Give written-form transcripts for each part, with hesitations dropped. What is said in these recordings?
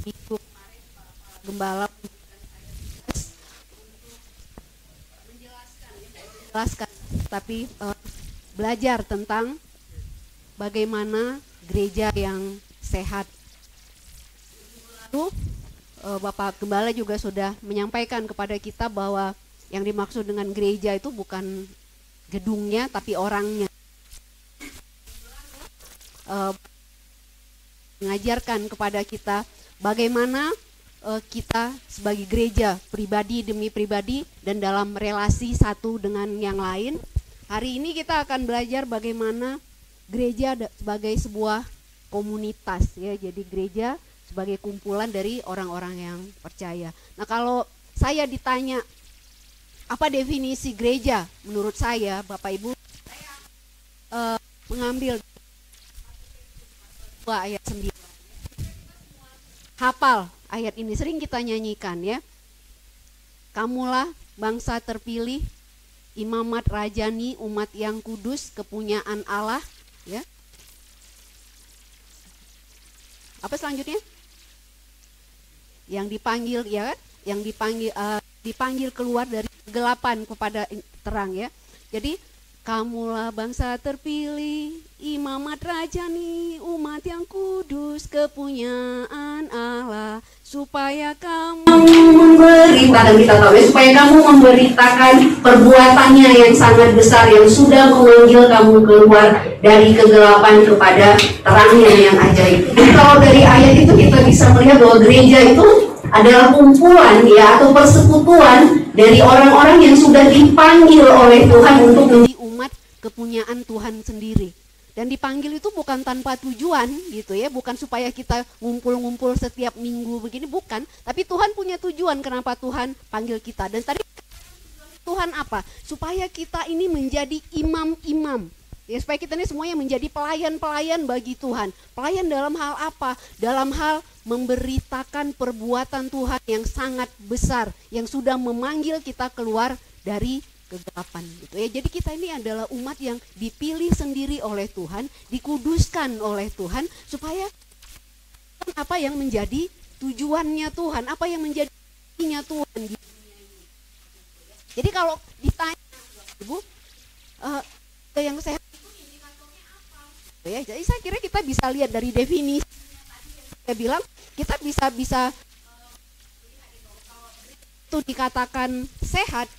minggu gembala menjelaskan, tapi belajar tentang bagaimana gereja yang sehat. Lalu Bapak Gembala juga sudah menyampaikan kepada kita bahwa yang dimaksud dengan gereja itu bukan gedungnya tapi orangnya. Mengajarkan kepada kita bagaimana kita sebagai gereja pribadi demi pribadi dan dalam relasi satu dengan yang lain. Hari ini kita akan belajar bagaimana gereja sebagai sebuah komunitas ya. Jadi gereja sebagai kumpulan dari orang-orang yang percaya. Nah, kalau saya ditanya apa definisi gereja menurut saya, Bapak Ibu, saya mengambil 2 ayat 9. Hafal ayat ini, sering kita nyanyikan ya. Kamulah bangsa terpilih, imamat rajani, umat yang kudus, kepunyaan Allah ya. Apa selanjutnya? Yang dipanggil ya kan? Yang dipanggil keluar dari kegelapan kepada terang ya. Jadi kamulah bangsa terpilih, imamat rajani, umat yang kudus, kepunyaan Allah, supaya kamu memberitakan, kita tahu ya, supaya kamu memberitakan perbuatannya yang sangat besar yang sudah memanggil kamu keluar dari kegelapan kepada terangnya yang ajaib. Jadi kalau dari ayat itu kita bisa melihat bahwa gereja itu adalah kumpulan ya atau persekutuan dari orang-orang yang sudah dipanggil oleh Tuhan untuk menjadi umat kepunyaan Tuhan sendiri. Dan dipanggil itu bukan tanpa tujuan gitu ya, bukan supaya kita ngumpul-ngumpul setiap minggu begini, bukan. Tapi Tuhan punya tujuan kenapa Tuhan panggil kita. Dan tadi Tuhan apa? Supaya kita ini menjadi imam-imam. Ya, supaya kita ini semuanya menjadi pelayan-pelayan bagi Tuhan. Pelayan dalam hal apa? Dalam hal memberitakan perbuatan Tuhan yang sangat besar, yang sudah memanggil kita keluar dari kegelapan gitu ya. Jadi kita ini adalah umat yang dipilih sendiri oleh Tuhan, dikuduskan oleh Tuhan, supaya apa yang menjadi tujuannya Tuhan, apa yang menjadi Tuhan di dunia ini. Jadi kalau ditanya Ibu, yang sehat itu indikatornya apa? Ya, jadi saya kira kita bisa lihat dari definisi saya bilang, kita bisa itu dikatakan sehat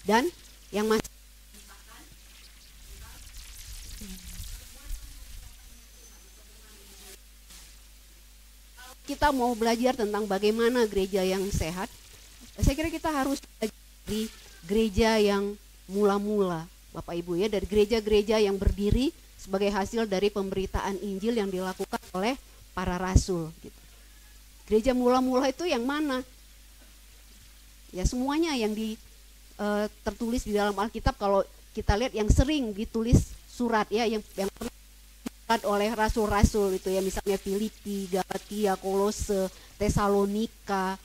dan yang masih kita mau belajar tentang bagaimana gereja yang sehat, saya kira kita harus belajar dari gereja yang mula-mula, Bapak Ibu ya, dari gereja-gereja yang berdiri sebagai hasil dari pemberitaan Injil yang dilakukan oleh para rasul gitu. Gereja mula-mula itu yang mana? Ya semuanya yang tertulis di dalam Alkitab. Kalau kita lihat yang sering ditulis surat ya, yang surat oleh rasul-rasul itu ya, misalnya Filipi, Galatia, Kolose, Tesalonika,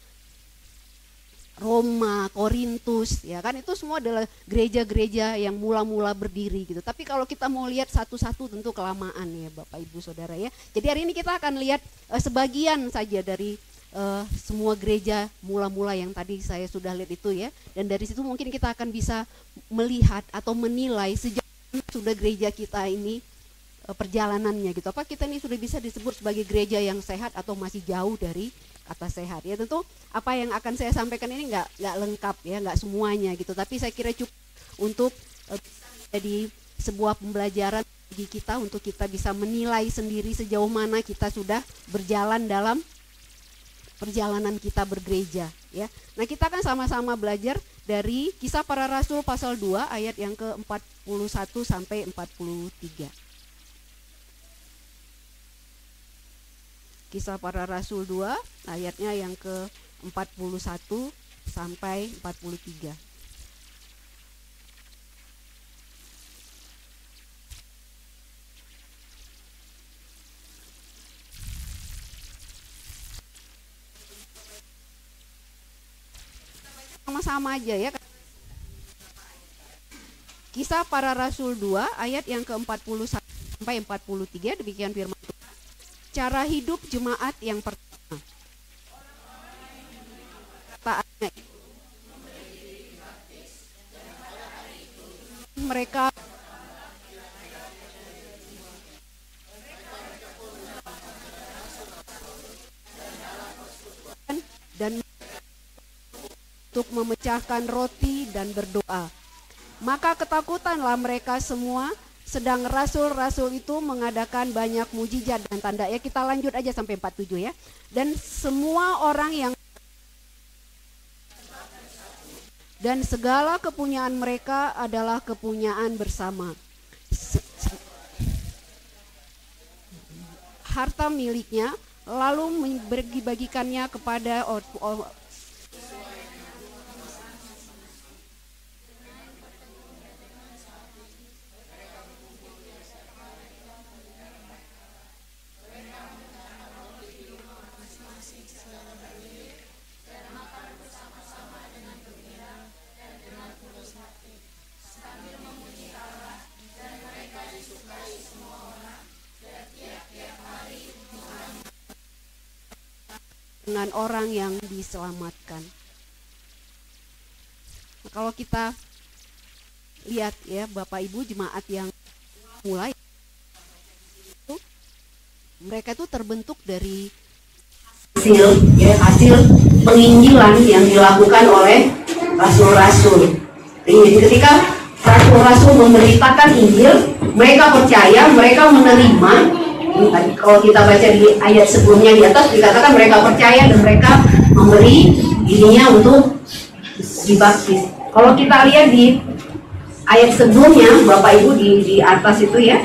Roma, Korintus, ya kan, itu semua adalah gereja-gereja yang mula-mula berdiri gitu. Tapi kalau kita mau lihat satu-satu tentu kelamaan ya Bapak Ibu Saudara ya. Jadi hari ini kita akan lihat sebagian saja dari semua gereja mula-mula yang tadi saya sudah lihat itu ya. Dan dari situ mungkin kita akan bisa melihat atau menilai sejauh mana sudah gereja kita ini perjalanannya gitu. Apa kita ini sudah bisa disebut sebagai gereja yang sehat atau masih jauh dari kata sehat ya. Tentu apa yang akan saya sampaikan ini nggak lengkap ya, nggak semuanya gitu, tapi saya kira cukup untuk jadi sebuah pembelajaran bagi kita untuk kita bisa menilai sendiri sejauh mana kita sudah berjalan dalam perjalanan kita bergereja ya. Nah, kita akan sama-sama belajar dari Kisah Para Rasul pasal 2 ayat yang ke-41 sampai 43. Kisah Para Rasul 2 ayatnya yang ke-41 sampai 43. Sama-sama aja ya. Kisah Para Rasul 2 ayat yang ke-41. sampai 43, demikian firman Tuhan. Cara hidup jemaat yang pertama. Taatnya mereka dan untuk memecahkan roti dan berdoa. Maka ketakutanlah mereka semua, sedang rasul-rasul itu mengadakan banyak mujizat dan tanda. Ya, kita lanjut aja sampai 47 ya. Dan semua orang yang dan segala kepunyaan mereka adalah kepunyaan bersama. Harta miliknya lalu bagi-bagikannya kepada dengan orang yang diselamatkan. Nah, kalau kita lihat ya Bapak Ibu jemaat yang mulai itu, mereka itu terbentuk dari hasil penginjilan yang dilakukan oleh rasul-rasul. Jadi ketika rasul-rasul memberitakan Injil, mereka percaya, mereka menerima. Tadi kalau kita baca di ayat sebelumnya di atas dikatakan mereka percaya dan mereka memberi dirinya untuk dibaptis. Kalau kita lihat di ayat sebelumnya Bapak Ibu di atas itu ya.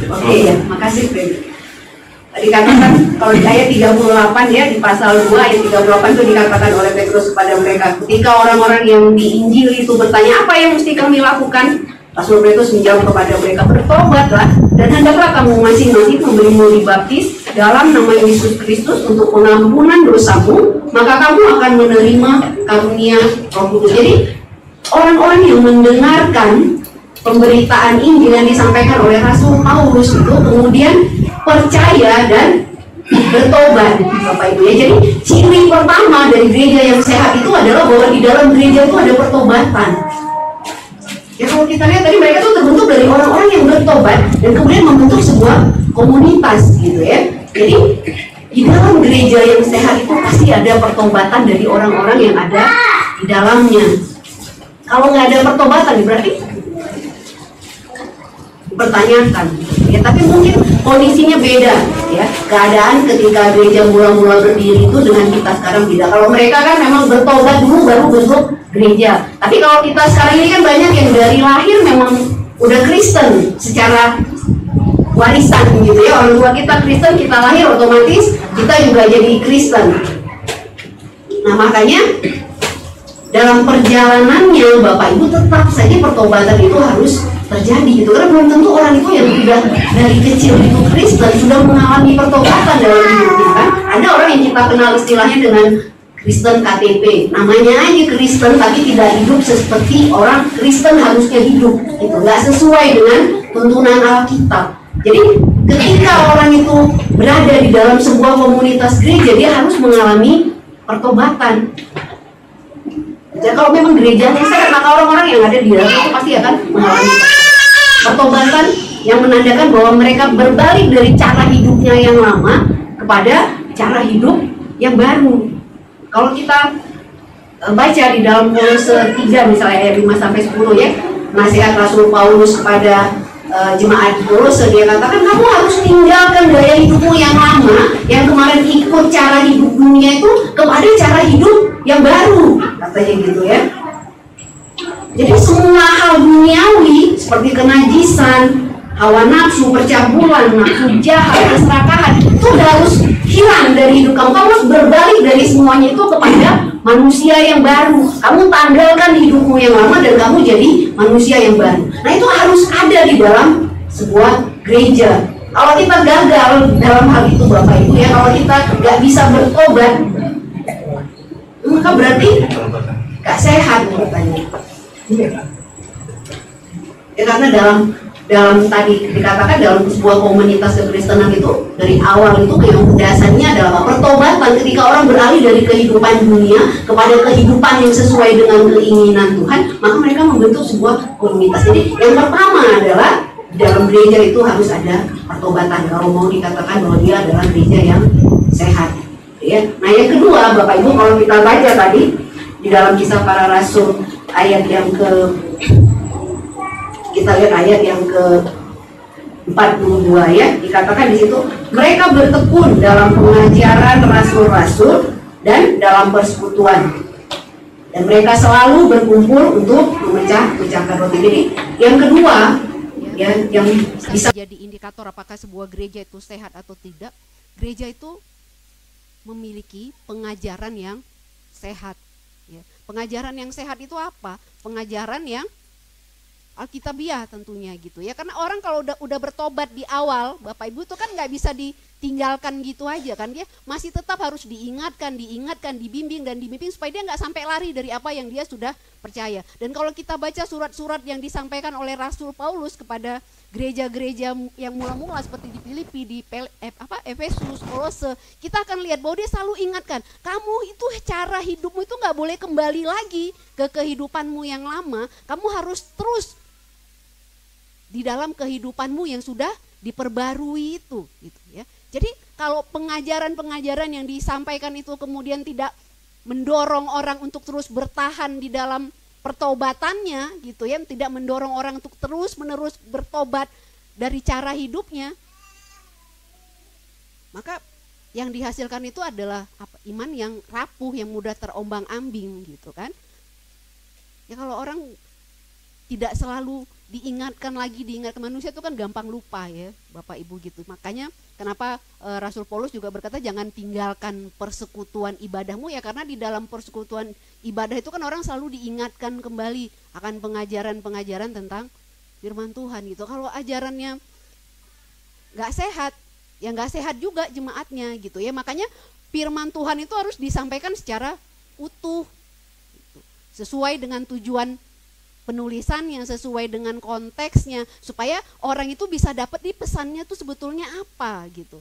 Oke ya, makasih Fred. Dikatakan kalau di ayat 38 ya, di pasal 2 ayat 38 itu dikatakan oleh Petrus kepada mereka, ketika orang-orang yang diinjili itu bertanya, apa yang mesti kami lakukan? Rasul Petrus menjawab kepada mereka, bertobatlah dan hendaklah kamu masing-masing memberimu dibaptis dalam nama Yesus Kristus untuk pengampunan dosamu, maka kamu akan menerima karunia Roh Kudus. Jadi orang-orang yang mendengarkan pemberitaan Injil yang disampaikan oleh Rasul Paulus itu kemudian percaya dan bertobat, Bapak Ibu ya. Jadi ciri pertama dari gereja yang sehat itu adalah bahwa di dalam gereja itu ada pertobatan. Ya kalau kita lihat tadi mereka itu terbentuk dari orang-orang yang bertobat dan kemudian membentuk sebuah komunitas gitu ya. Jadi di dalam gereja yang sehat itu pasti ada pertobatan dari orang-orang yang ada di dalamnya. Kalau nggak ada pertobatan berarti dipertanyakan ya, tapi mungkin kondisinya beda ya, keadaan ketika gereja mula-mula berdiri itu dengan kita sekarang beda. Kalau mereka kan memang bertobat dulu baru bentuk gereja, tapi kalau kita sekarang ini kan banyak yang dari lahir memang udah Kristen secara warisan gitu ya, orang tua kita Kristen, kita lahir otomatis kita juga jadi Kristen. Nah makanya dalam perjalanannya Bapak Ibu tetap saja pertobatan itu harus terjadi gitu, karena belum tentu orang itu yang sudah dari kecil itu Kristen sudah mengalami pertobatan dalam hidupnya kan. Ada orang yang kita kenal istilahnya dengan Kristen KTP, namanya aja Kristen tapi tidak hidup seperti orang Kristen harusnya hidup, itu nggak sesuai dengan tuntunan Alkitab. Jadi ketika orang itu berada di dalam sebuah komunitas gereja, dia harus mengalami pertobatan. Jadi kalau memang gerejanya sehat, maka orang-orang yang ada di dalam itu pasti akan mengalami pertobatan yang menandakan bahwa mereka berbalik dari cara hidupnya yang lama kepada cara hidup yang baru. Kalau kita baca di dalam Kolose 3 misalnya ayat 5-10 ya, nasihat Rasul Paulus kepada jemaat Kolose, dia katakan kamu harus tinggalkan gaya hidupmu yang lama yang kemarin ikut cara hidup dunia itu kepada cara hidup yang baru, katanya gitu ya. Jadi semua hal duniawi seperti kenajisan, hawa nafsu, percabulan, nafsu jahat, keserakahan itu harus hilang dari hidup kamu. Kamu harus berbalik dari semuanya itu kepada manusia yang baru. Kamu tanggalkan hidupmu yang lama dan kamu jadi manusia yang baru. Nah itu harus ada di dalam sebuah gereja. Kalau kita gagal dalam hal itu Bapak Ibu ya, kalau kita nggak bisa bertobat, maka berarti gak sehat katanya. Ya, karena dalam tadi dikatakan dalam sebuah komunitas kekristenan itu dari awal itu memang dasarnya adalah pertobatan. Ketika orang beralih dari kehidupan dunia kepada kehidupan yang sesuai dengan keinginan Tuhan, maka mereka membentuk sebuah komunitas. Jadi yang pertama adalah dalam gereja itu harus ada pertobatan. Kalau mau dikatakan bahwa dia adalah gereja yang sehat, ya. Nah yang kedua, Bapak Ibu, kalau kita baca tadi di dalam Kisah Para Rasul ayat yang kita lihat ayat yang ke-42 ya, dikatakan di situ mereka bertekun dalam pengajaran rasul-rasul dan dalam persekutuan, dan mereka selalu berkumpul untuk memecah-mecahkan roti. Jadi yang kedua ya, yang bisa jadi indikator apakah sebuah gereja itu sehat atau tidak, gereja itu memiliki pengajaran yang sehat ya. Pengajaran yang sehat itu apa? Pengajaran yang Alkitabiah tentunya gitu ya, karena orang kalau udah bertobat di awal, Bapak Ibu itu kan nggak bisa ditinggalkan gitu aja kan, dia masih tetap harus diingatkan, dibimbing dan dibimbing supaya dia nggak sampai lari dari apa yang dia sudah percaya. Dan kalau kita baca surat-surat yang disampaikan oleh Rasul Paulus kepada gereja-gereja yang mula-mula seperti di Filipi, di Efesus, Kolose, kita akan lihat bahwa dia selalu ingatkan, kamu itu cara hidupmu itu nggak boleh kembali lagi ke kehidupanmu yang lama, kamu harus terus di dalam kehidupanmu yang sudah diperbarui itu gitu ya. Jadi kalau pengajaran-pengajaran yang disampaikan itu kemudian tidak mendorong orang untuk terus bertahan di dalam pertobatannya gitu ya, tidak mendorong orang untuk terus-menerus bertobat dari cara hidupnya, maka yang dihasilkan itu adalah iman yang rapuh, yang mudah terombang-ambing gitu kan. Ya kalau orang tidak selalu diingatkan manusia itu kan gampang lupa ya Bapak Ibu gitu. Makanya kenapa Rasul Paulus juga berkata jangan tinggalkan persekutuan ibadahmu ya, karena di dalam persekutuan ibadah itu kan orang selalu diingatkan kembali akan pengajaran-pengajaran tentang firman Tuhan gitu. Kalau ajarannya nggak sehat, ya nggak sehat juga jemaatnya gitu ya. Makanya firman Tuhan itu harus disampaikan secara utuh gitu, sesuai dengan tujuan penulisan yang sesuai dengan konteksnya, supaya orang itu bisa dapat di pesannya tuh sebetulnya apa gitu.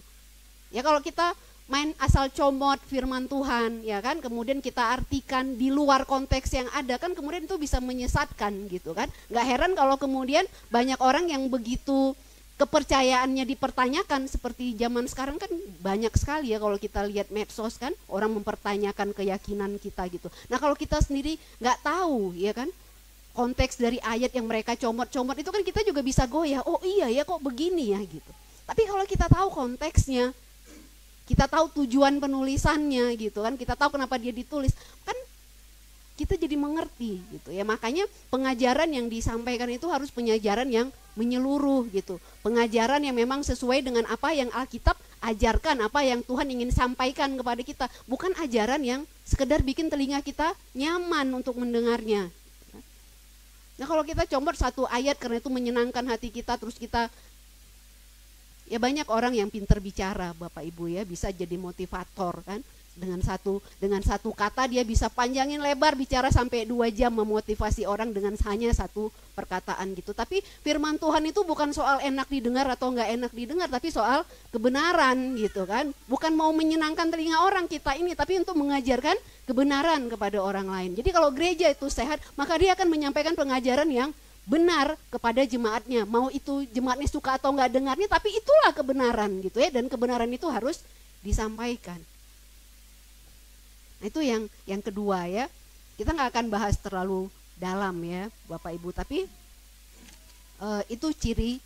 Ya kalau kita main asal comot firman Tuhan ya kan, kemudian kita artikan di luar konteks yang ada kan, kemudian itu bisa menyesatkan gitu kan. Gak heran kalau kemudian banyak orang yang begitu kepercayaannya dipertanyakan, seperti zaman sekarang kan banyak sekali ya kalau kita lihat medsos kan, orang mempertanyakan keyakinan kita gitu. Nah kalau kita sendiri gak tahu ya kan konteks dari ayat yang mereka comot-comot itu kan kita juga bisa goyah, oh iya ya kok begini ya gitu. Tapi kalau kita tahu konteksnya, kita tahu tujuan penulisannya gitu kan, kita tahu kenapa dia ditulis, kan kita jadi mengerti gitu ya. Makanya pengajaran yang disampaikan itu harus pengajaran yang menyeluruh gitu, pengajaran yang memang sesuai dengan apa yang Alkitab ajarkan, apa yang Tuhan ingin sampaikan kepada kita, bukan ajaran yang sekedar bikin telinga kita nyaman untuk mendengarnya. Nah kalau kita comot satu ayat karena itu menyenangkan hati kita, terus kita, ya banyak orang yang pintar bicara Bapak Ibu ya, bisa jadi motivator kan, dengan satu kata dia bisa panjangin lebar bicara sampai 2 jam memotivasi orang dengan hanya satu perkataan gitu. Tapi firman Tuhan itu bukan soal enak didengar atau enggak enak didengar, tapi soal kebenaran gitu kan, bukan mau menyenangkan telinga orang kita ini, tapi untuk mengajarkan kebenaran kepada orang lain. Jadi kalau gereja itu sehat, maka dia akan menyampaikan pengajaran yang benar kepada jemaatnya, mau itu jemaatnya suka atau enggak dengarnya, tapi itulah kebenaran gitu ya, dan kebenaran itu harus disampaikan. Nah itu yang kedua ya, kita nggak akan bahas terlalu dalam ya Bapak Ibu, tapi itu ciri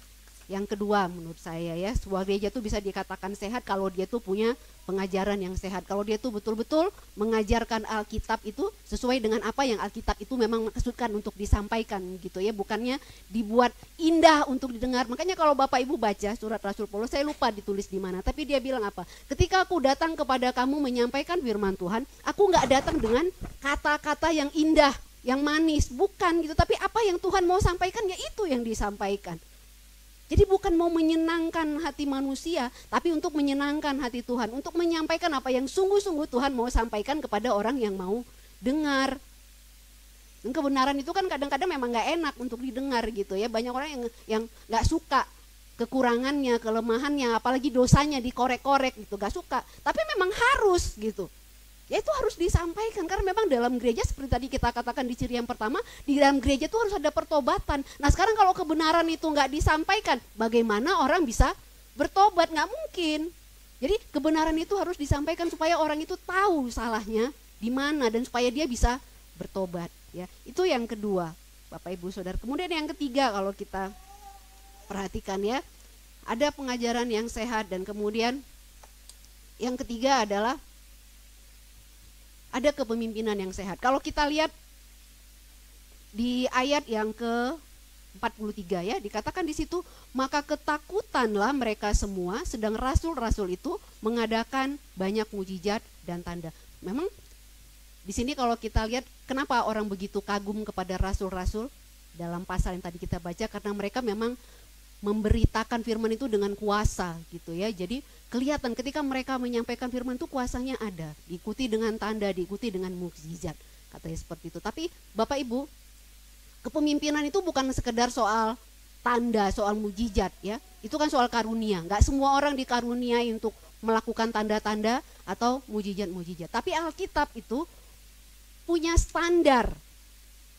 yang kedua menurut saya ya, sebuah gereja itu bisa dikatakan sehat kalau dia tuh punya pengajaran yang sehat, kalau dia tuh betul-betul mengajarkan Alkitab itu sesuai dengan apa yang Alkitab itu memang maksudkan untuk disampaikan gitu ya, bukannya dibuat indah untuk didengar. Makanya kalau Bapak Ibu baca surat Rasul Paulus, saya lupa ditulis di mana, tapi dia bilang apa? Ketika aku datang kepada kamu menyampaikan firman Tuhan, aku nggak datang dengan kata-kata yang indah, yang manis, bukan gitu, tapi apa yang Tuhan mau sampaikan ya itu yang disampaikan. Jadi bukan mau menyenangkan hati manusia, tapi untuk menyenangkan hati Tuhan, untuk menyampaikan apa yang sungguh-sungguh Tuhan mau sampaikan kepada orang yang mau dengar. Dan kebenaran itu kan kadang-kadang memang nggak enak untuk didengar gitu ya. Banyak orang yang nggak suka kekurangannya, kelemahannya, apalagi dosanya dikorek-korek gitu, nggak suka. Tapi memang harus gitu. Ya itu harus disampaikan karena memang dalam gereja seperti tadi kita katakan di ciri yang pertama, di dalam gereja itu harus ada pertobatan. Nah sekarang kalau kebenaran itu nggak disampaikan, bagaimana orang bisa bertobat? Nggak mungkin. Jadi kebenaran itu harus disampaikan supaya orang itu tahu salahnya di mana dan supaya dia bisa bertobat. Ya, itu yang kedua, Bapak Ibu Saudara. Kemudian yang ketiga kalau kita perhatikan ya, ada pengajaran yang sehat dan kemudian yang ketiga adalah ada kepemimpinan yang sehat. Kalau kita lihat di ayat yang ke-43 ya, dikatakan di situ, maka ketakutanlah mereka semua, sedang rasul-rasul itu mengadakan banyak mujizat dan tanda. Memang di sini kalau kita lihat kenapa orang begitu kagum kepada rasul-rasul dalam pasal yang tadi kita baca, karena mereka memang memberitakan firman itu dengan kuasa gitu ya. Jadi kelihatan ketika mereka menyampaikan firman itu kuasanya ada, diikuti dengan tanda, diikuti dengan mukjizat, katanya seperti itu. Tapi Bapak Ibu, kepemimpinan itu bukan sekedar soal tanda, soal mukjizat ya. Itu kan soal karunia. Enggak semua orang dikaruniai untuk melakukan tanda-tanda atau mukjizat-mukjizat. Tapi Alkitab itu punya standar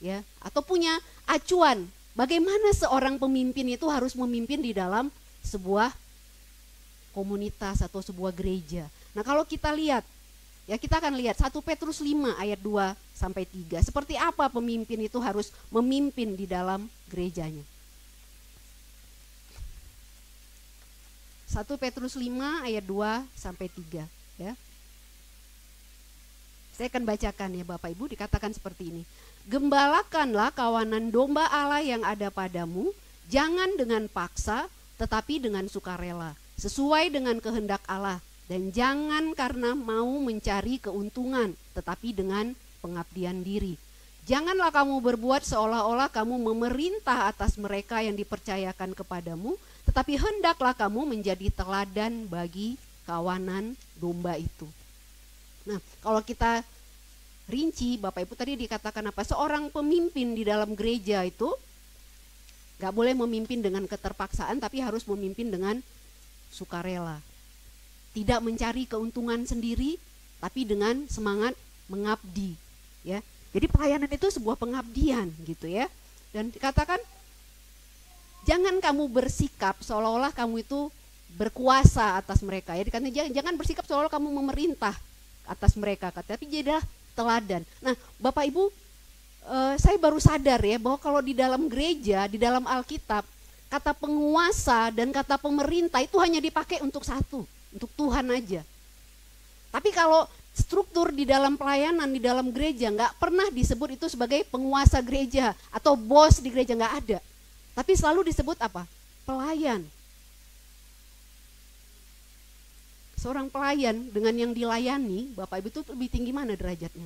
ya, atau punya acuan bagaimana seorang pemimpin itu harus memimpin di dalam sebuah komunitas atau sebuah gereja. Nah kalau kita lihat ya, kita akan lihat 1 Petrus 5 ayat 2 sampai 3 seperti apa pemimpin itu harus memimpin di dalam gerejanya. 1 Petrus 5 ayat 2 sampai 3 ya. Saya akan bacakan ya Bapak Ibu, dikatakan seperti ini. Gembalakanlah kawanan domba Allah yang ada padamu, jangan dengan paksa tetapi dengan sukarela, sesuai dengan kehendak Allah, dan jangan karena mau mencari keuntungan tetapi dengan pengabdian diri. Janganlah kamu berbuat seolah-olah kamu memerintah atas mereka yang dipercayakan kepadamu, tetapi hendaklah kamu menjadi teladan bagi kawanan domba itu. Nah, kalau kita rinci, Bapak Ibu tadi dikatakan apa? Seorang pemimpin di dalam gereja itu gak boleh memimpin dengan keterpaksaan, tapi harus memimpin dengan sukarela. Tidak mencari keuntungan sendiri, tapi dengan semangat mengabdi. Ya, jadi pelayanan itu sebuah pengabdian gitu ya. Dan dikatakan jangan kamu bersikap seolah-olah kamu itu berkuasa atas mereka. Ya, dikatakan jangan bersikap seolah-olah kamu memerintah atas mereka, tapi jadilah teladan. Nah, Bapak Ibu, saya baru sadar ya bahwa kalau di dalam gereja, di dalam Alkitab, kata penguasa dan kata pemerintah itu hanya dipakai untuk satu, untuk Tuhan aja. Tapi kalau struktur di dalam pelayanan, di dalam gereja nggak pernah disebut itu sebagai penguasa gereja atau bos di gereja, nggak ada. Tapi selalu disebut apa? Pelayan. Seorang pelayan dengan yang dilayani, Bapak Ibu itu lebih tinggi mana derajatnya?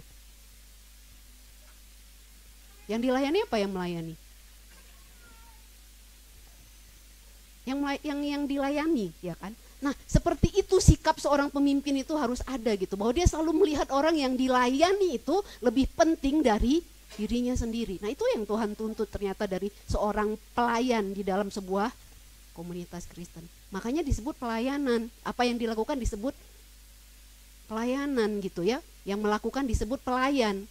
Yang dilayani apa yang melayani? Yang dilayani, ya kan? Nah, seperti itu sikap seorang pemimpin itu harus ada gitu, bahwa dia selalu melihat orang yang dilayani itu lebih penting dari dirinya sendiri. Nah, itu yang Tuhan tuntut ternyata dari seorang pelayan di dalam sebuah komunitas Kristen. Makanya disebut pelayanan. Apa yang dilakukan disebut pelayanan gitu ya. Yang melakukan disebut pelayan.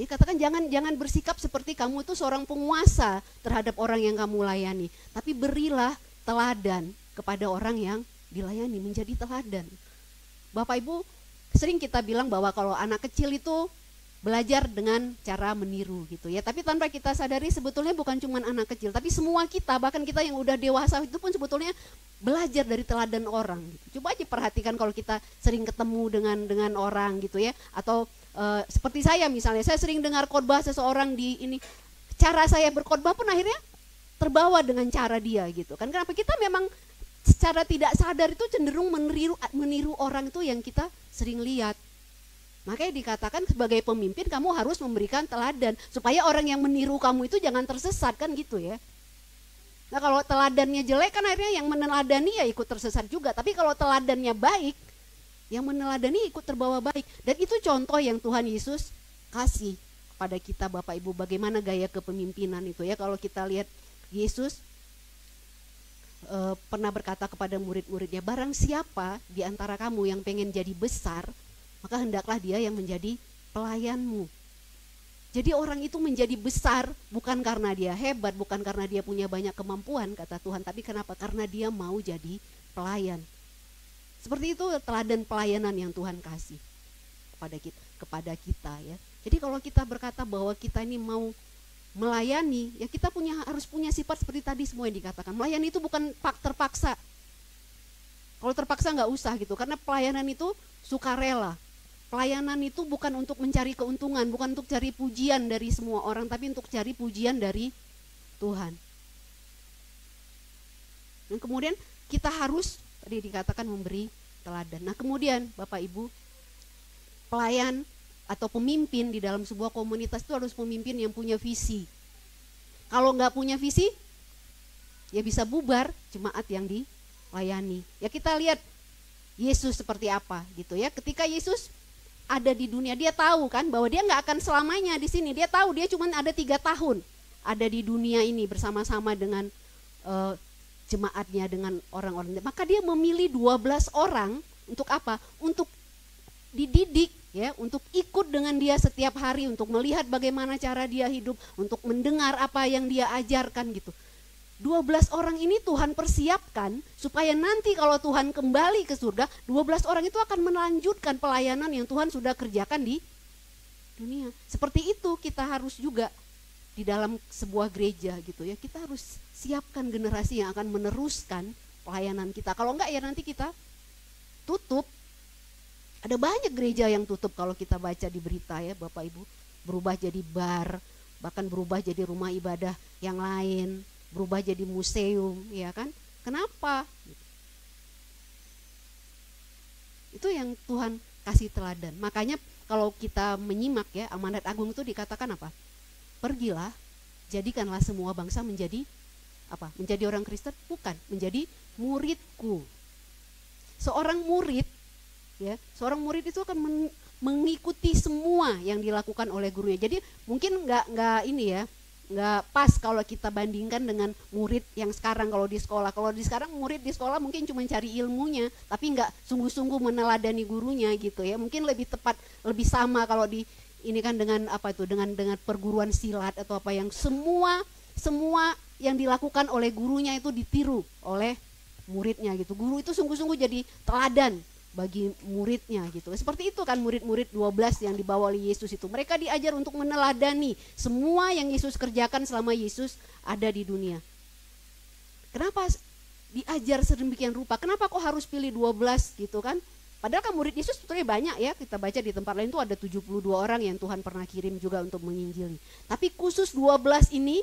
Jadi katakan jangan bersikap seperti kamu itu seorang penguasa terhadap orang yang kamu layani, tapi berilah teladan kepada orang yang dilayani, menjadi teladan. Bapak Ibu, sering kita bilang bahwa kalau anak kecil itu belajar dengan cara meniru gitu ya. Tapi tanpa kita sadari sebetulnya bukan cuma anak kecil, tapi semua kita, bahkan kita yang udah dewasa itu pun sebetulnya belajar dari teladan orang gitu. Coba aja perhatikan kalau kita sering ketemu dengan orang gitu ya, atau seperti saya misalnya, saya sering dengar khotbah seseorang di ini, cara saya berkhotbah pun akhirnya terbawa dengan cara dia gitu kan. Kenapa? Kita memang secara tidak sadar itu cenderung meniru orang itu yang kita sering lihat. Makanya dikatakan sebagai pemimpin kamu harus memberikan teladan supaya orang yang meniru kamu itu jangan tersesat kan gitu ya. Nah kalau teladannya jelek kan akhirnya yang meneladani ya ikut tersesat juga. Tapi kalau teladannya baik, Yang meneladani ikut terbawa baik. Dan itu contoh yang Tuhan Yesus kasih kepada kita Bapak Ibu, bagaimana gaya kepemimpinan itu ya. Kalau kita lihat Yesus pernah berkata kepada murid-muridnya, barang siapa di antara kamu yang pengen jadi besar, maka hendaklah dia yang menjadi pelayanmu. Jadi orang itu menjadi besar bukan karena dia hebat, bukan karena dia punya banyak kemampuan kata Tuhan, tapi kenapa? Karena dia mau jadi pelayan. Seperti itu teladan pelayanan yang Tuhan kasih kepada kita ya. Jadi kalau kita berkata bahwa kita ini mau melayani, ya kita harus punya sifat seperti tadi semua yang dikatakan. Melayani itu bukan terpaksa. Kalau terpaksa nggak usah gitu, karena pelayanan itu sukarela. Pelayanan itu bukan untuk mencari keuntungan, bukan untuk cari pujian dari semua orang, tapi untuk cari pujian dari Tuhan. Dan kemudian kita harus, tadi dikatakan memberi teladan. Nah kemudian Bapak Ibu, pelayan atau pemimpin di dalam sebuah komunitas itu harus pemimpin yang punya visi. Kalau nggak punya visi, ya bisa bubar jemaat yang dilayani. Ya kita lihat Yesus seperti apa gitu ya. Ketika Yesus ada di dunia, dia tahu kan bahwa dia nggak akan selamanya di sini. Dia tahu dia cuma ada 3 tahun ada di dunia ini bersama-sama dengan jemaatnya, dengan orang-orang. Maka dia memilih 12 orang untuk apa? Untuk dididik ya, untuk ikut dengan dia setiap hari, untuk melihat bagaimana cara dia hidup, untuk mendengar apa yang dia ajarkan gitu. 12 orang ini Tuhan persiapkan supaya nanti kalau Tuhan kembali ke surga, 12 orang itu akan melanjutkan pelayanan yang Tuhan sudah kerjakan di dunia. Seperti itu kita harus juga di dalam sebuah gereja gitu ya. Kita harus siapkan generasi yang akan meneruskan pelayanan kita. Kalau enggak ya nanti kita tutup. Ada banyak gereja yang tutup kalau kita baca di berita ya Bapak Ibu. Berubah jadi bar, bahkan berubah jadi rumah ibadah yang lain, berubah jadi museum ya kan. Kenapa? Itu yang Tuhan kasih teladan. Makanya kalau kita menyimak ya amanat agung itu dikatakan apa? Pergilah, jadikanlah semua bangsa menjadi apa? Menjadi orang Kristen? Bukan, menjadi muridku. Seorang murid ya, seorang murid itu akan mengikuti semua yang dilakukan oleh gurunya. Jadi mungkin nggak ini ya, nggak pas kalau kita bandingkan dengan murid yang sekarang kalau di sekolah. Kalau di sekarang murid di sekolah mungkin cuma cari ilmunya, tapi nggak sungguh-sungguh meneladani gurunya gitu ya. Mungkin lebih tepat, lebih sama kalau di ini kan dengan apa itu, dengan perguruan silat atau apa yang semua yang dilakukan oleh gurunya itu ditiru oleh muridnya gitu. Guru itu sungguh-sungguh jadi teladan bagi muridnya gitu. Seperti itu kan murid-murid 12 yang dibawa oleh Yesus itu. Mereka diajar untuk meneladani semua yang Yesus kerjakan selama Yesus ada di dunia. Kenapa diajar sedemikian rupa? Kenapa kok harus pilih 12 gitu kan? Padahal kan murid Yesus sebetulnya banyak ya. Kita baca di tempat lain itu ada 72 orang yang Tuhan pernah kirim juga untuk menginjili. Tapi khusus 12 ini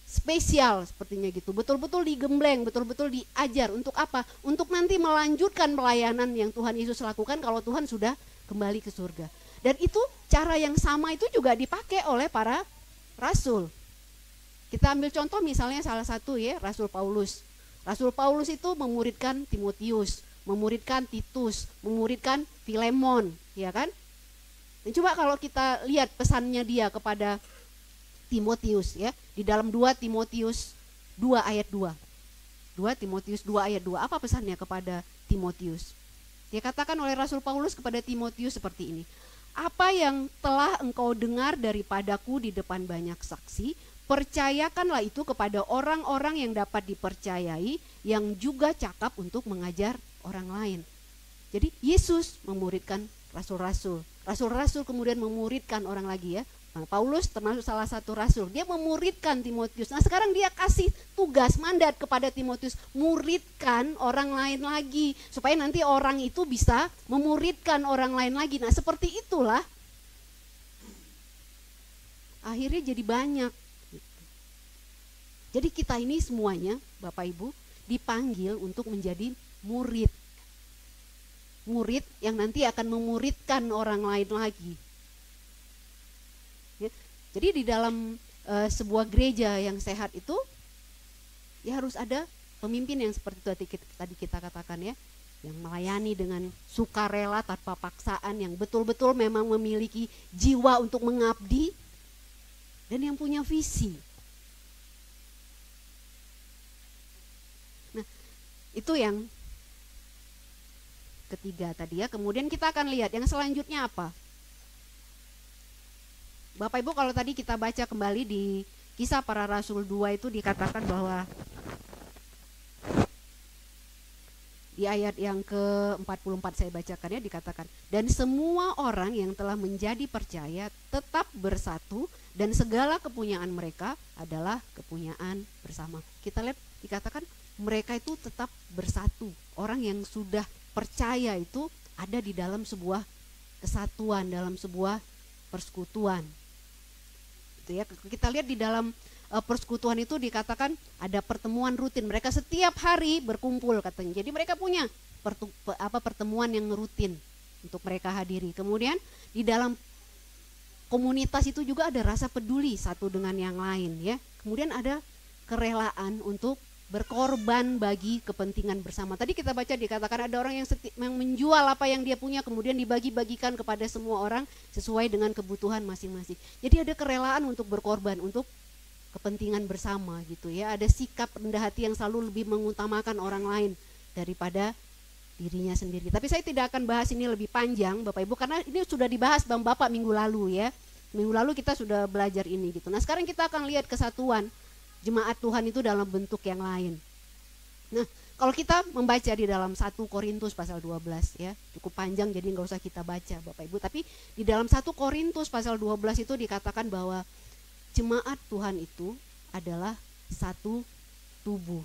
spesial sepertinya gitu, betul-betul digembleng, betul-betul diajar untuk apa? Untuk nanti melanjutkan pelayanan yang Tuhan Yesus lakukan kalau Tuhan sudah kembali ke surga. Dan itu cara yang sama itu juga dipakai oleh para rasul. Kita ambil contoh misalnya salah satu ya, Rasul Paulus. Rasul Paulus itu memuridkan Timotius, memuridkan Titus, memuridkan Filemon, ya kan? Dan coba kalau kita lihat pesannya dia kepada Timotius ya, di dalam 2 Timotius 2 ayat 2. 2 Timotius 2 ayat 2, apa pesannya kepada Timotius? Dia katakan oleh Rasul Paulus kepada Timotius seperti ini. Apa yang telah engkau dengar daripadaku di depan banyak saksi, percayakanlah itu kepada orang-orang yang dapat dipercayai, yang juga cakap untuk mengajar orang lain. Jadi Yesus memuridkan rasul-rasul. Rasul-rasul kemudian memuridkan orang lagi ya. Nah, Paulus termasuk salah satu rasul, dia memuridkan Timotius. Nah sekarang dia kasih tugas, mandat kepada Timotius, muridkan orang lain lagi, supaya nanti orang itu bisa memuridkan orang lain lagi. Nah seperti itulah akhirnya jadi banyak. Jadi kita ini semuanya Bapak Ibu dipanggil untuk menjadi murid. Murid yang nanti akan memuridkan orang lain lagi. Jadi di dalam sebuah gereja yang sehat itu ya harus ada pemimpin yang seperti itu tadi kita katakan ya. yang melayani dengan sukarela tanpa paksaan, yang betul-betul memang memiliki jiwa untuk mengabdi, dan yang punya visi. Nah, itu yang ketiga tadi ya. Kemudian kita akan lihat yang selanjutnya apa. Bapak Ibu, kalau tadi kita baca kembali di Kisah Para Rasul 2 itu dikatakan bahwa di ayat yang ke-44 saya bacakan ya, dikatakan, dan semua orang yang telah menjadi percaya tetap bersatu dan segala kepunyaan mereka adalah kepunyaan bersama. Kita lihat dikatakan mereka itu tetap bersatu. Orang yang sudah percaya itu ada di dalam sebuah kesatuan, dalam sebuah persekutuan. Itu ya, kita lihat di dalam persekutuan itu dikatakan ada pertemuan rutin. Mereka setiap hari berkumpul katanya. Jadi mereka punya pertemuan yang rutin untuk mereka hadiri. Kemudian di dalam komunitas itu juga ada rasa peduli satu dengan yang lain ya. Kemudian ada kerelaan untuk berkorban bagi kepentingan bersama. Tadi kita baca dikatakan ada orang yang menjual apa yang dia punya kemudian dibagi-bagikan kepada semua orang sesuai dengan kebutuhan masing-masing. Jadi ada kerelaan untuk berkorban untuk kepentingan bersama gitu ya. Ada sikap rendah hati yang selalu lebih mengutamakan orang lain daripada dirinya sendiri. Tapi saya tidak akan bahas ini lebih panjang Bapak Ibu, karena ini sudah dibahas Bapak minggu lalu ya. Minggu lalu kita sudah belajar ini gitu. Nah, sekarang kita akan lihat kesatuan jemaat Tuhan itu dalam bentuk yang lain. Nah, kalau kita membaca di dalam 1 Korintus pasal 12 ya, cukup panjang jadi nggak usah kita baca Bapak Ibu, tapi di dalam 1 Korintus pasal 12 itu dikatakan bahwa jemaat Tuhan itu adalah satu tubuh.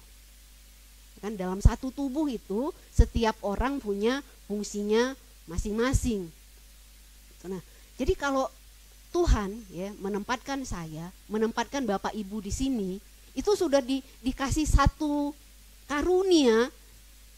Kan dalam satu tubuh itu setiap orang punya fungsinya masing-masing. Nah, jadi kalau Tuhan ya menempatkan saya, menempatkan Bapak Ibu di sini, itu sudah dikasih satu karunia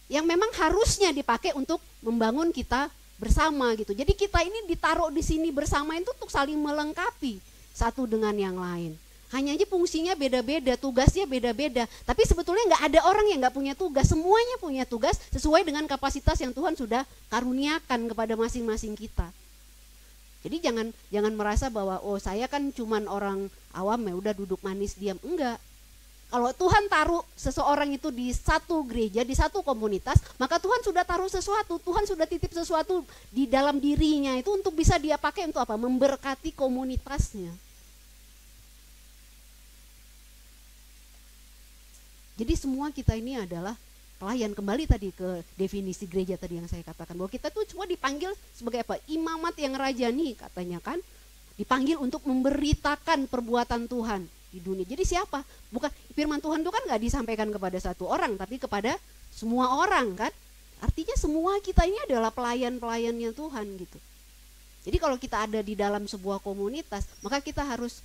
yang memang harusnya dipakai untuk membangun kita bersama gitu. Jadi kita ini ditaruh di sini bersama itu untuk saling melengkapi satu dengan yang lain. Hanya aja fungsinya beda-beda, tugasnya beda-beda. Tapi sebetulnya nggak ada orang yang nggak punya tugas. Semuanya punya tugas sesuai dengan kapasitas yang Tuhan sudah karuniakan kepada masing-masing kita. Jadi jangan merasa bahwa oh saya kan cuman orang awam ya udah duduk manis diam. Enggak. Kalau Tuhan taruh seseorang itu di satu gereja, di satu komunitas, maka Tuhan sudah taruh sesuatu, Tuhan sudah titip sesuatu di dalam dirinya itu untuk bisa dia pakai untuk apa? Memberkati komunitasnya. Jadi semua kita ini adalah pelayan. Kembali tadi ke definisi gereja tadi yang saya katakan bahwa kita tuh cuma dipanggil sebagai apa? Imamat yang rajani katanya kan, dipanggil untuk memberitakan perbuatan Tuhan di dunia. Jadi siapa? Bukan firman Tuhan itu kan nggak disampaikan kepada satu orang, tapi kepada semua orang kan. Artinya semua kita ini adalah pelayan-pelayannya Tuhan gitu. Jadi kalau kita ada di dalam sebuah komunitas, maka kita harus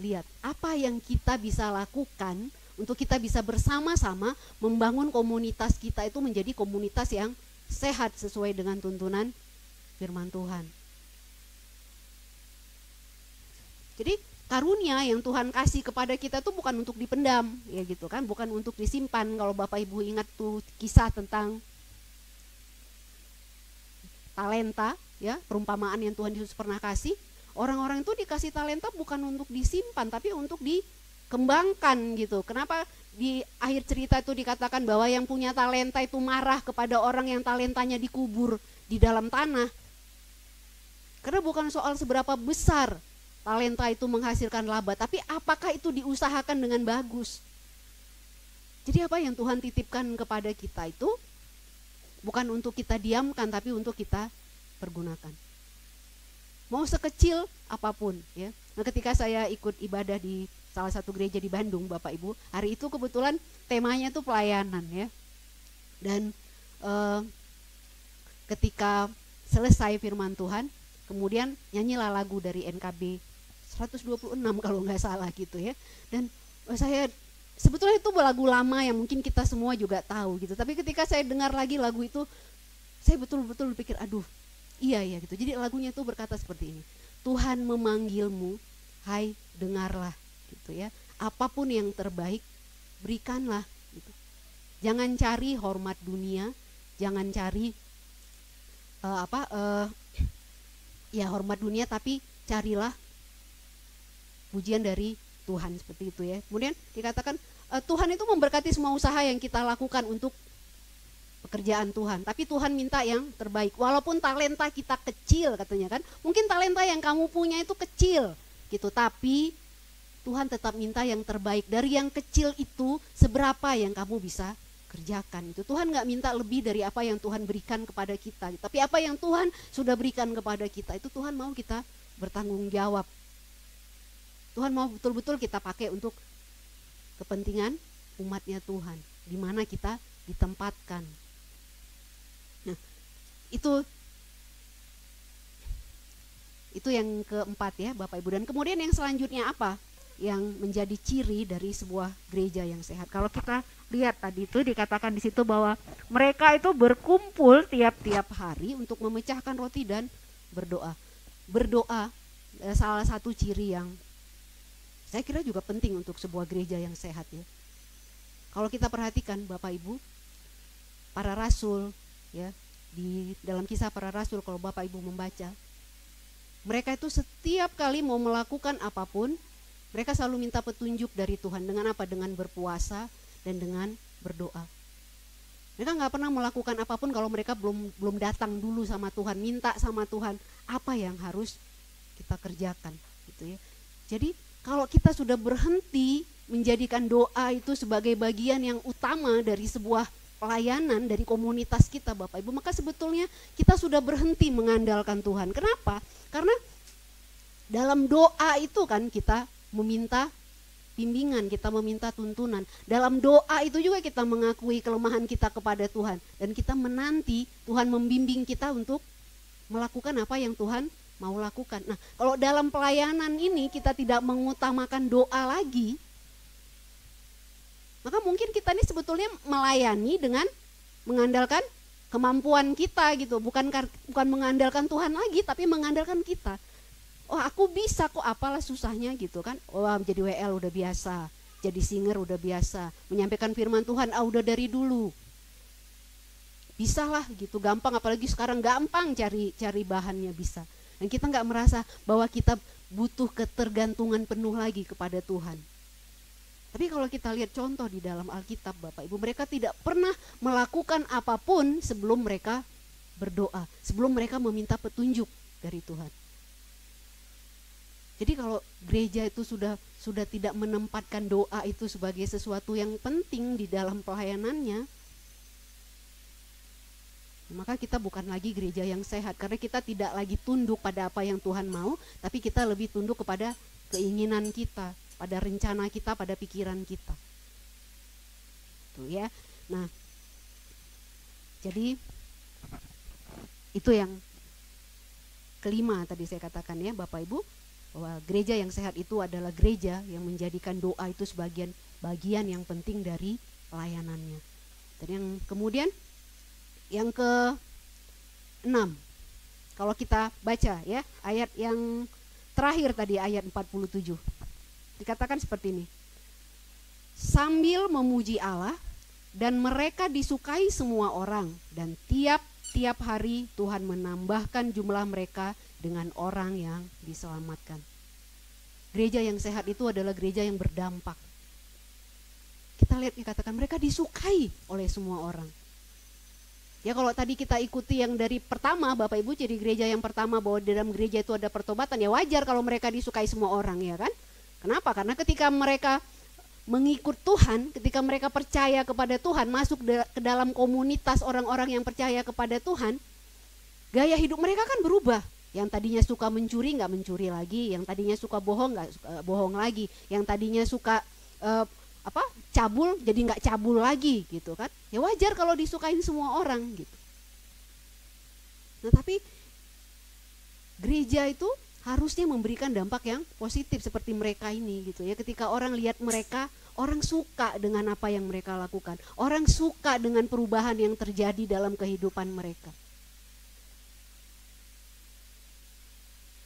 lihat apa yang kita bisa lakukan untuk kita bisa bersama-sama membangun komunitas kita itu menjadi komunitas yang sehat sesuai dengan tuntunan firman Tuhan. Jadi karunia yang Tuhan kasih kepada kita tuh bukan untuk dipendam ya gitu kan, bukan untuk disimpan. Kalau Bapak Ibu ingat tuh kisah tentang talenta ya, perumpamaan yang Tuhan Yesus pernah kasih, orang-orang itu dikasih talenta bukan untuk disimpan tapi untuk dikembangkan gitu. Kenapa di akhir cerita itu dikatakan bahwa yang punya talenta itu marah kepada orang yang talentanya dikubur di dalam tanah? Karena bukan soal seberapa besar talenta itu menghasilkan laba, tapi apakah itu diusahakan dengan bagus. Jadi apa yang Tuhan titipkan kepada kita itu bukan untuk kita diamkan, tapi untuk kita pergunakan. Mau sekecil apapun ya. Nah, ketika saya ikut ibadah di salah satu gereja di Bandung Bapak Ibu, hari itu kebetulan temanya tuh pelayanan ya. Dan ketika selesai firman Tuhan, kemudian nyanyilah lagu dari NKB 126 kalau nggak salah gitu ya. Dan saya sebetulnya itu lagu lama yang mungkin kita semua juga tahu gitu. Tapi ketika saya dengar lagi lagu itu, saya betul-betul berpikir, aduh, iya gitu. Jadi lagunya itu berkata seperti ini. Tuhan memanggilmu, hai dengarlah gitu ya. Apapun yang terbaik berikanlah gitu. Jangan cari hormat dunia, jangan cari ya hormat dunia, tapi carilah pujian dari Tuhan, seperti itu ya. Kemudian dikatakan Tuhan itu memberkati semua usaha yang kita lakukan untuk pekerjaan Tuhan, tapi Tuhan minta yang terbaik. Walaupun talenta kita kecil katanya kan, mungkin talenta yang kamu punya itu kecil gitu, tapi Tuhan tetap minta yang terbaik. Dari yang kecil itu seberapa yang kamu bisa kerjakan itu. Tuhan gak minta lebih dari apa yang Tuhan berikan kepada kita, tapi apa yang Tuhan sudah berikan kepada kita itu Tuhan mau kita bertanggung jawab. Tuhan mau betul-betul kita pakai untuk kepentingan umatnya Tuhan, di mana kita ditempatkan. Nah, itu yang keempat ya Bapak Ibu. Dan kemudian yang selanjutnya apa yang menjadi ciri dari sebuah gereja yang sehat? Kalau kita lihat tadi itu dikatakan di situ bahwa mereka itu berkumpul tiap-tiap hari untuk memecahkan roti dan berdoa. Berdoa salah satu ciri yang saya kira juga penting untuk sebuah gereja yang sehat ya. Kalau kita perhatikan Bapak Ibu, para rasul ya, di dalam Kisah Para Rasul kalau Bapak Ibu membaca, mereka itu setiap kali mau melakukan apapun, mereka selalu minta petunjuk dari Tuhan. Dengan apa? Dengan berpuasa dan dengan berdoa. Mereka gak pernah melakukan apapun kalau mereka belum datang dulu sama Tuhan, minta sama Tuhan apa yang harus kita kerjakan gitu ya. Jadi kalau kita sudah berhenti menjadikan doa itu sebagai bagian yang utama dari sebuah pelayanan, dari komunitas kita Bapak Ibu, maka sebetulnya kita sudah berhenti mengandalkan Tuhan. Kenapa? Karena dalam doa itu kan kita meminta bimbingan, kita meminta tuntunan. Dalam doa itu juga kita mengakui kelemahan kita kepada Tuhan, dan kita menanti Tuhan membimbing kita untuk melakukan apa yang Tuhan mau lakukan. Nah, kalau dalam pelayanan ini kita tidak mengutamakan doa lagi, maka mungkin kita ini sebetulnya melayani dengan mengandalkan kemampuan kita gitu, bukan mengandalkan Tuhan lagi, tapi mengandalkan kita. Oh, aku bisa kok, apalah susahnya gitu kan. Oh, jadi WL udah biasa, jadi singer udah biasa, menyampaikan firman Tuhan udah dari dulu. Bisa lah gitu, gampang, apalagi sekarang gampang cari bahannya bisa. Dan kita nggak merasa bahwa kita butuh ketergantungan penuh lagi kepada Tuhan. Tapi kalau kita lihat contoh di dalam Alkitab Bapak Ibu, mereka tidak pernah melakukan apapun sebelum mereka berdoa, sebelum mereka meminta petunjuk dari Tuhan. Jadi kalau gereja itu sudah tidak menempatkan doa itu sebagai sesuatu yang penting di dalam pelayanannya, maka kita bukan lagi gereja yang sehat, karena kita tidak lagi tunduk pada apa yang Tuhan mau, tapi kita lebih tunduk kepada keinginan kita, pada rencana kita, pada pikiran kita. Tuh ya. Nah, jadi itu yang kelima tadi saya katakan ya Bapak Ibu, bahwa gereja yang sehat itu adalah gereja yang menjadikan doa itu sebagian bagian yang penting dari pelayanannya. Dan yang kemudian yang ke-6, kalau kita baca ya ayat yang terakhir tadi, ayat 47, dikatakan seperti ini. Sambil memuji Allah, dan mereka disukai semua orang, dan tiap-tiap hari Tuhan menambahkan jumlah mereka dengan orang yang diselamatkan. Gereja yang sehat itu adalah gereja yang berdampak. Kita lihat dikatakan mereka disukai oleh semua orang. Ya kalau tadi kita ikuti yang dari pertama Bapak Ibu, jadi gereja yang pertama bahwa di dalam gereja itu ada pertobatan, ya wajar kalau mereka disukai semua orang ya kan. Kenapa? Karena ketika mereka mengikut Tuhan, ketika mereka percaya kepada Tuhan, masuk ke dalam komunitas orang-orang yang percaya kepada Tuhan, gaya hidup mereka kan berubah. Yang tadinya suka mencuri nggak mencuri lagi, yang tadinya suka bohong nggak bohong lagi, yang tadinya suka cabul jadi nggak cabul lagi gitu kan. Ya wajar kalau disukain semua orang gitu. Nah tapi gereja itu harusnya memberikan dampak yang positif seperti mereka ini gitu ya. Ketika orang lihat mereka, orang suka dengan apa yang mereka lakukan, orang suka dengan perubahan yang terjadi dalam kehidupan mereka.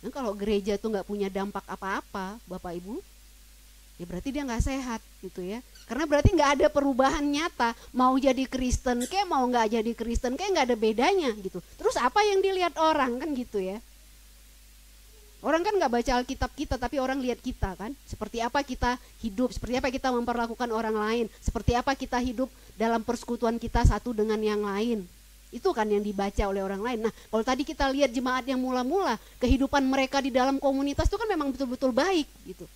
Nah, kalau gereja itu nggak punya dampak apa-apa Bapak Ibu, ya berarti dia nggak sehat gitu ya. Karena berarti nggak ada perubahan nyata, mau jadi Kristen kayak mau nggak jadi Kristen kayak nggak ada bedanya gitu. Terus apa yang dilihat orang kan gitu ya. Orang kan nggak baca Alkitab kita, tapi orang lihat kita kan. Seperti apa kita hidup, seperti apa kita memperlakukan orang lain, seperti apa kita hidup dalam persekutuan kita satu dengan yang lain. Itu kan yang dibaca oleh orang lain. Nah kalau tadi kita lihat jemaat yang mula-mula, kehidupan mereka di dalam komunitas itu kan memang betul-betul baik gitu.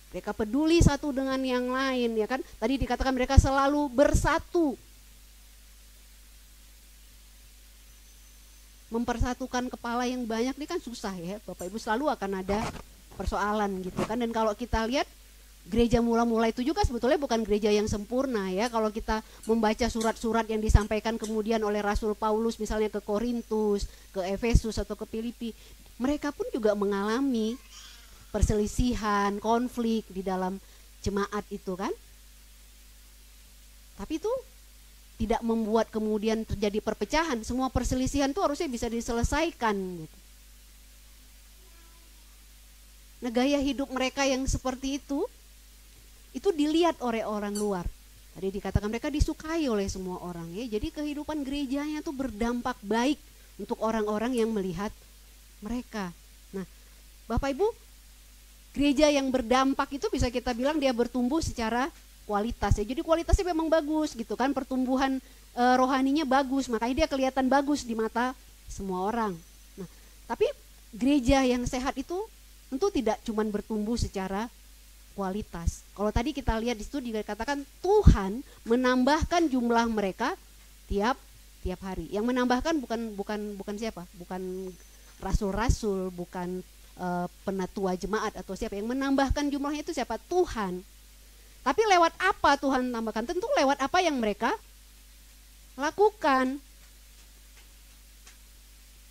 Mereka peduli satu dengan yang lain ya kan. Tadi dikatakan mereka selalu bersatu. Mempersatukan kepala yang banyak ini kan susah ya Bapak Ibu, selalu akan ada persoalan gitu kan. Dan kalau kita lihat gereja mula-mula itu juga sebetulnya bukan gereja yang sempurna ya. Kalau kita membaca surat-surat yang disampaikan kemudian oleh Rasul Paulus misalnya ke Korintus, ke Efesus atau ke Filipi, mereka pun juga mengalami perselisihan, konflik di dalam jemaat itu kan. Tapi itu tidak membuat kemudian terjadi perpecahan. Semua perselisihan itu harusnya bisa diselesaikan gitu. Nah gaya hidup mereka yang seperti itu dilihat oleh orang luar. Tadi dikatakan mereka disukai oleh semua orang ya. Jadi kehidupan gerejanya itu berdampak baik untuk orang-orang yang melihat mereka. Nah Bapak Ibu, gereja yang berdampak itu bisa kita bilang dia bertumbuh secara kualitas ya. Jadi kualitasnya memang bagus gitu kan, pertumbuhan rohaninya bagus, makanya dia kelihatan bagus di mata semua orang. Nah, tapi gereja yang sehat itu tentu tidak cuma bertumbuh secara kualitas. Kalau tadi kita lihat di situ dikatakan Tuhan menambahkan jumlah mereka tiap hari. Yang menambahkan bukan siapa? Bukan rasul-rasul, bukan penatua jemaat atau siapa. Yang menambahkan jumlahnya itu siapa? Tuhan. Tapi lewat apa Tuhan tambahkan? Tentu lewat apa yang mereka lakukan.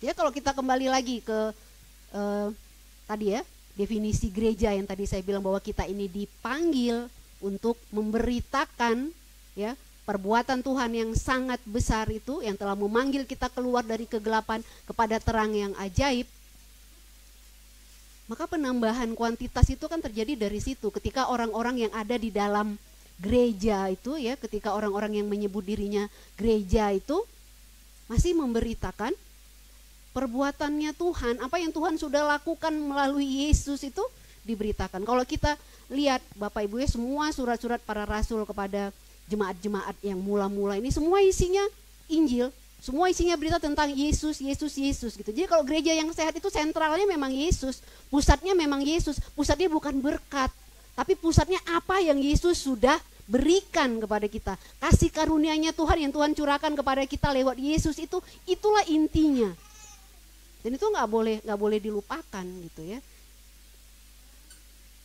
Ya kalau kita kembali lagi ke tadi ya, definisi gereja yang tadi saya bilang bahwa kita ini dipanggil untuk memberitakan ya perbuatan Tuhan yang sangat besar itu, yang telah memanggil kita keluar dari kegelapan kepada terang yang ajaib. Maka penambahan kuantitas itu kan terjadi dari situ, ketika orang-orang yang ada di dalam gereja itu ya, ketika orang-orang yang menyebut dirinya gereja itu masih memberitakan perbuatannya Tuhan, apa yang Tuhan sudah lakukan melalui Yesus itu diberitakan. Kalau kita lihat Bapak Ibu ya, semua surat-surat para rasul kepada jemaat-jemaat yang mula-mula ini semua isinya Injil. Semua isinya berita tentang Yesus, Yesus, Yesus gitu. Jadi kalau gereja yang sehat itu sentralnya memang Yesus, pusatnya memang Yesus. Pusatnya bukan berkat, tapi pusatnya apa yang Yesus sudah berikan kepada kita. Kasih karunia-Nya Tuhan yang Tuhan curahkan kepada kita lewat Yesus itu, itulah intinya. Dan itu nggak boleh dilupakan gitu ya.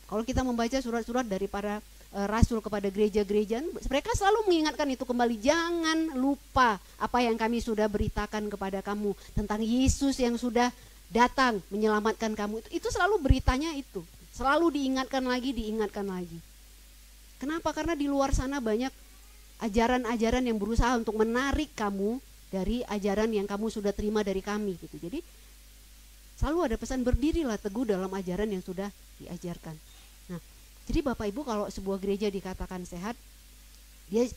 Kalau kita membaca surat-surat dari para rasul kepada gereja-gereja, mereka selalu mengingatkan itu kembali, jangan lupa apa yang kami sudah beritakan kepada kamu tentang Yesus yang sudah datang menyelamatkan kamu. Itu selalu beritanya itu, selalu diingatkan lagi. Kenapa? Karena di luar sana banyak ajaran-ajaran yang berusaha untuk menarik kamu dari ajaran yang kamu sudah terima dari kami gitu. Jadi selalu ada pesan, berdirilah teguh dalam ajaran yang sudah diajarkan. Nah, jadi Bapak Ibu, kalau sebuah gereja dikatakan sehat, dia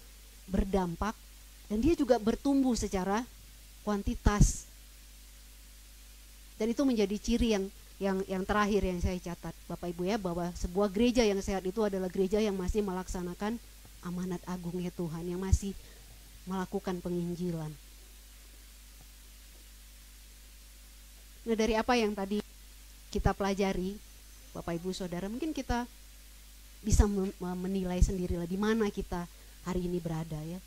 berdampak dan dia juga bertumbuh secara kuantitas. Dan itu menjadi ciri yang terakhir yang saya catat Bapak Ibu ya, bahwa sebuah gereja yang sehat itu adalah gereja yang masih melaksanakan amanat agungnya Tuhan, yang masih melakukan penginjilan. Nah, dari apa yang tadi kita pelajari Bapak Ibu Saudara, mungkin kita bisa menilai sendirilah di mana kita hari ini berada ya.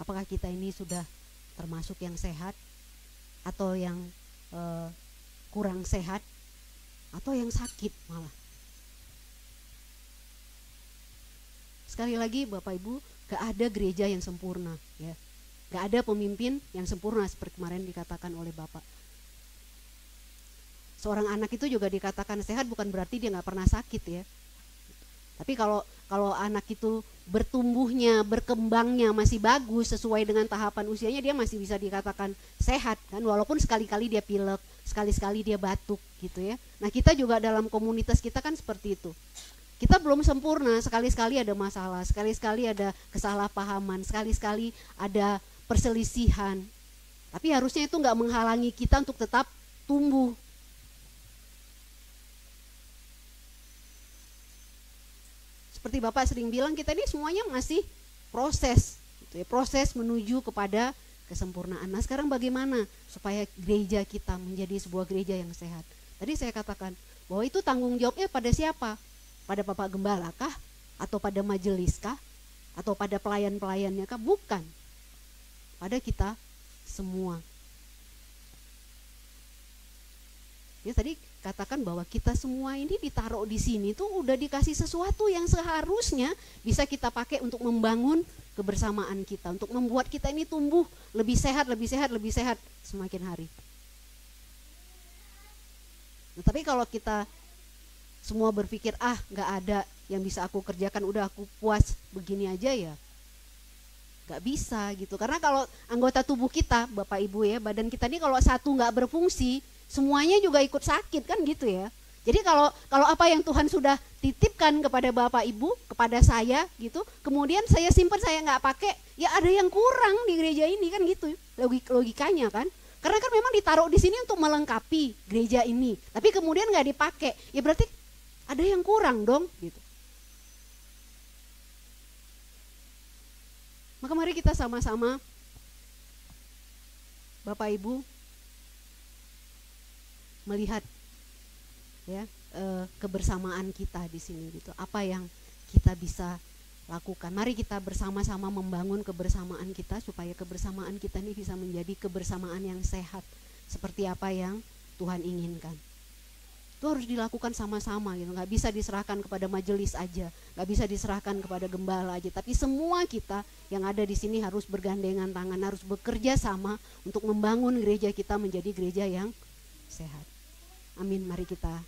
Apakah kita ini sudah termasuk yang sehat atau yang kurang sehat atau yang sakit malah. Sekali lagi Bapak Ibu, gak ada gereja yang sempurna ya. Gak ada pemimpin yang sempurna seperti kemarin dikatakan oleh Bapak. Seorang anak itu juga dikatakan sehat bukan berarti dia gak pernah sakit ya. Tapi kalau anak itu bertumbuhnya, berkembangnya masih bagus sesuai dengan tahapan usianya, dia masih bisa dikatakan sehat kan, walaupun sekali-kali dia pilek, sekali-sekali dia batuk gitu ya. Nah, kita juga dalam komunitas kita kan seperti itu. Kita belum sempurna, sekali-sekali ada masalah, sekali-sekali ada kesalahpahaman, sekali-sekali ada perselisihan. Tapi harusnya itu nggak menghalangi kita untuk tetap tumbuh. Seperti Bapak sering bilang, kita ini semuanya masih proses, gitu ya, proses menuju kepada kesempurnaan. Nah sekarang bagaimana supaya gereja kita menjadi sebuah gereja yang sehat? Tadi saya katakan bahwa itu tanggung jawabnya pada siapa? Pada Bapak Gembala kah? Atau pada majelis kah? Atau pada pelayan-pelayannya kah? Bukan. Pada kita semua. Ya tadi katakan bahwa kita semua ini ditaruh di sini tuh udah dikasih sesuatu yang seharusnya bisa kita pakai untuk membangun kebersamaan kita, untuk membuat kita ini tumbuh lebih sehat, lebih sehat, lebih sehat semakin hari. Nah, tapi kalau kita semua berpikir nggak ada yang bisa aku kerjakan, udah aku puas begini aja, ya nggak bisa gitu. Karena kalau anggota tubuh kita, Bapak Ibu ya, badan kita ini kalau satu nggak berfungsi, semuanya juga ikut sakit kan gitu ya. Jadi kalau apa yang Tuhan sudah titipkan kepada Bapak Ibu, kepada saya gitu, kemudian saya simpan, saya nggak pakai, ya ada yang kurang di gereja ini kan gitu, logikanya kan. Karena kan memang ditaruh di sini untuk melengkapi gereja ini, tapi kemudian nggak dipakai, ya berarti ada yang kurang dong gitu. Maka mari kita sama-sama Bapak Ibu melihat ya kebersamaan kita di sini gitu. Apa yang kita bisa lakukan? Mari kita bersama-sama membangun kebersamaan kita supaya kebersamaan kita ini bisa menjadi kebersamaan yang sehat seperti apa yang Tuhan inginkan. Itu harus dilakukan sama-sama gitu, nggak bisa diserahkan kepada majelis aja, nggak bisa diserahkan kepada gembala aja, tapi semua kita yang ada di sini harus bergandengan tangan, harus bekerja sama untuk membangun gereja kita menjadi gereja yang sehat. Amin. Mari kita